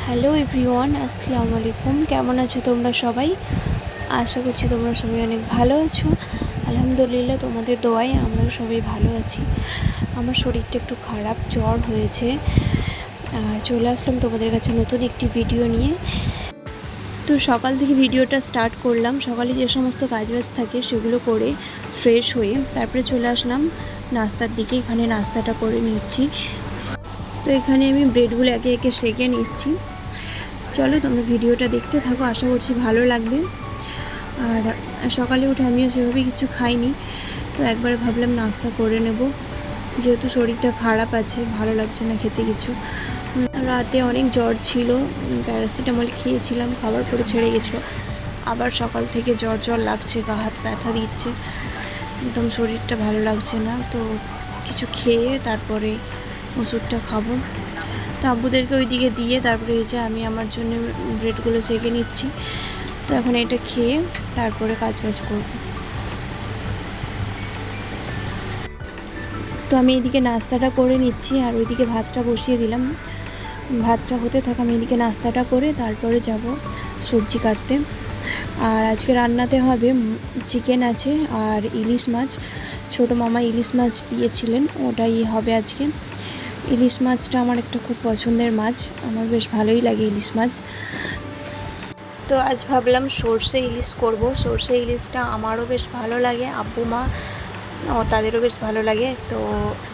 Hello everyone, আসসালামু আলাইকুম। কেমন আছো তোমরা সবাই? আশা করছি তোমরা সবাই অনেক ভালো আছো। আলহামদুলিল্লাহ, তোমাদের দোয়ায় আমরা সবাই ভালো আছি। আমার শরীরটা একটু খারাপ, জ্বর হয়েছে। আর চলে আসলাম তোমাদের কাছে নতুন একটি ভিডিও নিয়ে। তো সকাল থেকে ভিডিওটা স্টার্ট করলাম। সকালে যে সমস্ত কাজবাজ থাকে সেগুলো করে ফ্রেশ হয়ে তারপরে চলে আসলাম নাস্তার দিকে। এখানে নাস্তাটা করে নিচ্ছি। তো এখানে আমি ব্রেডগুলো একে একে সেঁকে নিচ্ছি। চলো তোমরা ভিডিওটা দেখতে থাকো, আশা করছি ভালো লাগবে। আর সকালে উঠে আমিও সেভাবে কিছু খাইনি, তো একবারে ভাবলাম নাস্তা করে নেব, যেহেতু শরীরটা খারাপ আছে, ভালো লাগছে না খেতে কিছু। রাতে অনেক জ্বর ছিল, প্যারাসিটামল খেয়েছিলাম, খাবার পরে ছেড়ে গেছিলো। আবার সকাল থেকে জ্বর লাগছে, গা হাত ব্যথা দিচ্ছে, একদম শরীরটা ভালো লাগছে না। তো কিছু খেয়ে তারপরে ওষুধটা খাবো। তো আব্বুদেরকে ওইদিকে দিয়ে তারপরে এই যে আমি আমার জন্য ব্রেডগুলো সেঁকে নিচ্ছি। তো এখন এটা খেয়ে তারপরে কাজবাজ করব। তো আমি এইদিকে নাস্তাটা করে নিচ্ছি আর ওইদিকে ভাতটা বসিয়ে দিলাম। ভাতটা হতে থাকা আমি এদিকে নাস্তাটা করে তারপরে যাব সবজি কাটতে। আর আজকে রান্নাতে হবে চিকেন আছে আর ইলিশ মাছ। ছোটো মামা ইলিশ মাছ দিয়েছিলেন, ওটাই হবে আজকে। ইলিশ মাছটা আমার একটা খুব পছন্দের মাছ, আমার বেশ ভালোই লাগে ইলিশ মাছ। তো আজ ভাবলাম সর্ষে ইলিশ করব। সর্ষে ইলিশটা আমারও বেশ ভালো লাগে, আব্বু মা তাদেরও বেশ ভালো লাগে। তো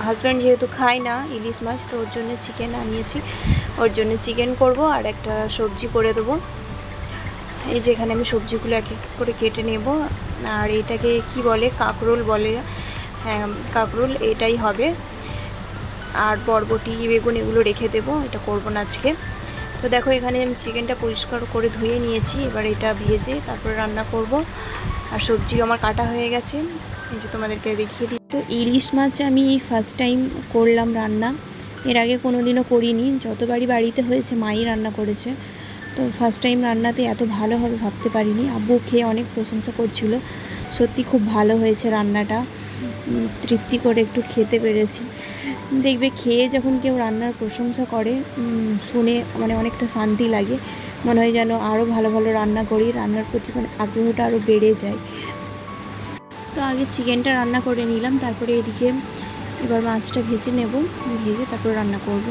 হাজব্যান্ড যেহেতু খায় না ইলিশ মাছ, তো ওর জন্য চিকেন আনিয়েছি, ওর জন্য চিকেন করব আর একটা সবজি করে দেবো। এই যেখানে আমি সবজিগুলো এক এক করে কেটে নেব। আর এটাকে কি বলে, কাঁকরোল বলে, হ্যাঁ কাঁকরোল, এটাই হবে। আর বরবটি বেগুন এগুলো রেখে দেবো, এটা করব না আজকে। তো দেখো এখানে আমি চিকেনটা পরিষ্কার করে ধুয়ে নিয়েছি, এবার এটা ভেজে তারপরে রান্না করব। আর সবজিও আমার কাটা হয়ে গেছে, এই যে তোমাদেরকে দেখিয়ে দিই। তো ইলিশ মাছ আমি ফার্স্ট টাইম করলাম রান্না, এর আগে কোনো দিনও করিনি। যতবারই বাড়িতে হয়েছে মাই রান্না করেছে, তো ফার্স্ট টাইম রান্নাতে এত ভালো হবে ভাবতে পারিনি। আব্বু খেয়ে অনেক প্রশংসা করছিল, সত্যি খুব ভালো হয়েছে রান্নাটা, তৃপ্তি করে একটু খেতে পেরেছি। দেখবে খেয়ে যখন কেউ রান্নার প্রশংসা করে, শুনে মানে অনেকটা শান্তি লাগে, মনে হয় যেন আরও ভালো ভালো রান্না করি, রান্নার প্রতি মানে আগ্রহটা আরও বেড়ে যায়। তো আগে চিকেনটা রান্না করে নিলাম, তারপরে এদিকে এবার মাছটা ভেজে নেব, ভেজে তারপর রান্না করব।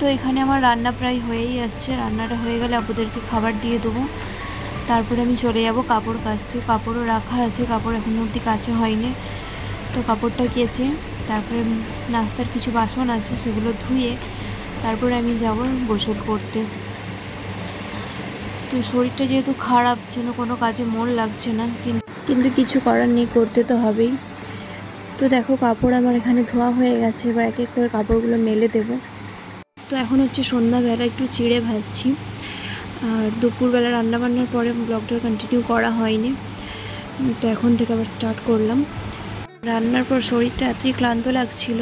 তো এখানে আমার রান্না প্রায় হয়েই আসছে, রান্নাটা হয়ে গেলে আব্বুদেরকে খাবার দিয়ে দেবো। তারপরে আমি চলে যাব কাপড় কাচতে। কাপড়ও রাখা আছে, কাপড় এখনো অবধি কাচা হয়নি, তো কাপড়টা কেচে তারপরে নাস্তার কিছু বাসন আছে সেগুলো ধুয়ে তারপরে আমি যাব গোসল করতে। তো শরীরটা যেহেতু খারাপ, যেন কোনো কাজে মন লাগছে না, কিন্তু কিছু করার নেই, করতে তো হবেই। তো দেখো কাপড় আমার এখানে ধোয়া হয়ে গেছে, এবার এক এক করে কাপড়গুলো মেলে দেবো। তো এখন হচ্ছে সন্ধ্যাবেলা, একটু চিড়ে ভাজছি। আর দুপুরবেলা রান্নাবান্নার পরে ব্লগটা কন্টিনিউ করা হয়নি, তো এখন থেকে আবার স্টার্ট করলাম। রান্নার পর শরীরটা এতই ক্লান্ত লাগছিল,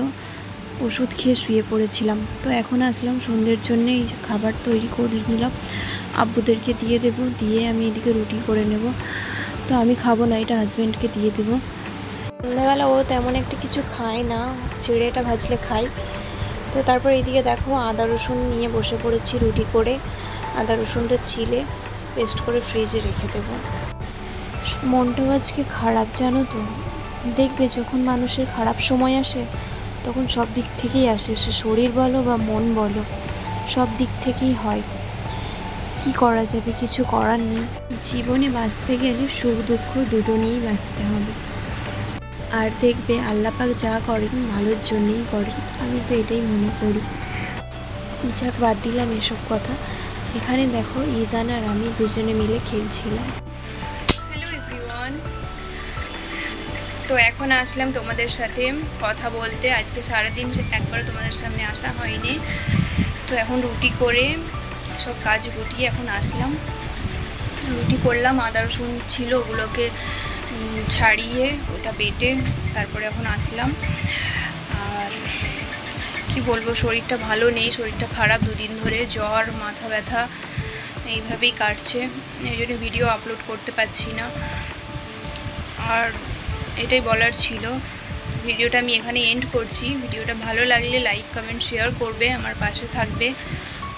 ওষুধ খেয়ে শুয়ে পড়েছিলাম। তো এখন আসলাম সন্ধ্যের জন্য, এই খাবার তৈরি করে নিলাম, আব্বুদেরকে দিয়ে দেব, দিয়ে আমি এদিকে রুটি করে নেব। তো আমি খাবো না, এটা হাজব্যান্ডকে দিয়ে দেবো। সন্ধ্যাবেলা ও তেমন একটা কিছু খায় না, চিড়েটা ভাজলে খাই। তো তারপর এইদিকে দেখো আদা রসুন নিয়ে বসে পড়েছি রুটি করে। আদা রসুনটা ছিলে পেস্ট করে ফ্রিজে রেখে দেবো। মনটাও আজকে খারাপ, জানো তো। দেখবে যখন মানুষের খারাপ সময় আসে তখন সব দিক থেকেই আসে, সে শরীর বলো বা মন বলো, সব দিক থেকেই হয়। কি করা যাবে, কিছু করার নেই। জীবনে বাঁচতে গেলে সুখ দুঃখ দুটো নিয়েই বাঁচতে হবে। আর দেখবে আল্লাপাক যা করেন ভালোর জন্যই করেন, আমি তো এটাই মনে করি। যাক, বাদ দিলাম এসব কথা। এখানে দেখো ইজান আর আমি দুজনে মিলে খেলছিলাম। হ্যালো এভরিওয়ান, তো এখন আসলাম তোমাদের সাথে কথা বলতে। আজকে সারাদিন একবারও তোমাদের সামনে আসা হয়নি। তো এখন রুটি করে সব কাজ গুটিয়ে এখন আসলাম। রুটি করলাম, আদা রসুন ছিল ওগুলোকে ছাড়িয়ে ওটা বেটে তারপরে এখন আসলাম। আর কি বলবো, শরীরটা ভালো নেই, শরীরটা খারাপ, দুদিন ধরে জ্বর, মাথা ব্যথা এইভাবেই কাটছে, এই জন্য ভিডিও আপলোড করতে পারছি না। আর এটাই বলার ছিল। ভিডিওটা আমি এখানে এন্ড করছি। ভিডিওটা ভালো লাগলে লাইক কমেন্ট শেয়ার করবে, আমার পাশে থাকবে।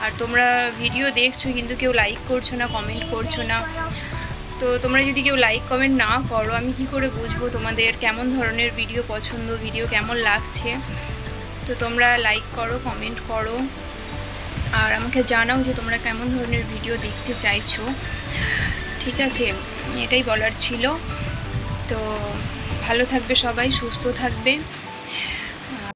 আর তোমরা ভিডিও দেখছো কিন্তু কেউ লাইক করছো না, কমেন্ট করছো না। তো তোমরা যদি কেউ লাইক কমেন্ট না করো আমি কি করে বুঝবো তোমাদের কেমন ধরনের ভিডিও পছন্দ, ভিডিও কেমন লাগছে। তো তোমরা লাইক করো, কমেন্ট করো, আর আমাকে জানাও যে তোমরা কেমন ধরনের ভিডিও দেখতে চাইছো। ঠিক আছে, এটাই বলার ছিল। তো ভালো থাকবে সবাই, সুস্থ থাকবে।